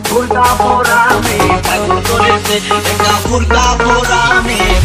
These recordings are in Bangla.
বুরকা পরা মেয়ে পাগল করেছে একটা বুরকা পরা মেয়ে।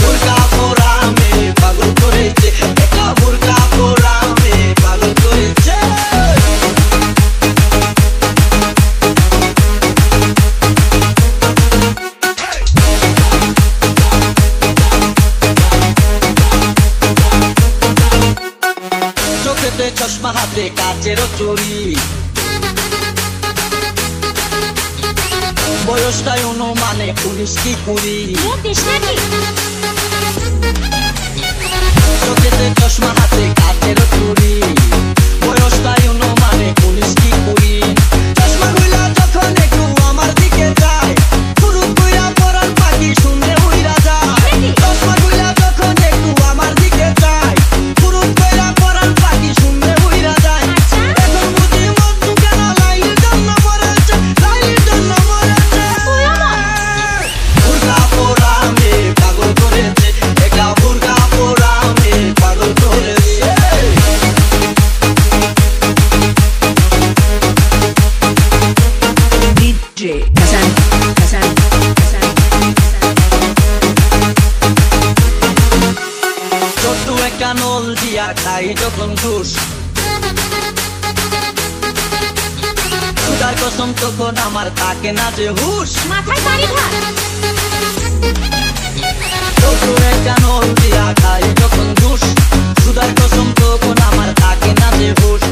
বুরকা পরা মেয়ে পাগল করেছে একটা বুরকা পরা মেয়ে পাগল করেছে। চোখেতে চশমা হাতে কাচেরও চুরি, বয়সটাই অনুমানে 19 কি 20। চোখেতে চশমা হাতে কাচেরও চুরি, বয়সটাই অনুমানে 19 কি 20। চশমা খুইলা যখন একটু আমার দিকে যায়, ফুরুত কইরা পরার পাখি শুনলে উইরা যায়। চশমা খুইলা যখন একটু আমার দিকে যায়, ফুরুত কইরা পরার পাখি শুনলে উইরা যায়। এখন বুঝি মন কেন লাইলির জন্য মরেছে, লাইলির জন্য মরেছে। বুরকা পরা মেয়ে পাগল করেছে একটা বুরকা পরা মেয়ে পাগল করেছে। DJ Hasan Hasan Hasan ছোট্ট একটা নল দিয়া খাই যখন ঘুষ, খুদার কসম তখন আমার থাকে না যে হুশ। মাথায় বাড়ি ভাত ছোট্ট একটা নল দিয়া খাই যখন ঘুষ, খুদার কসম তখন আমার থাকে না যে হুশ।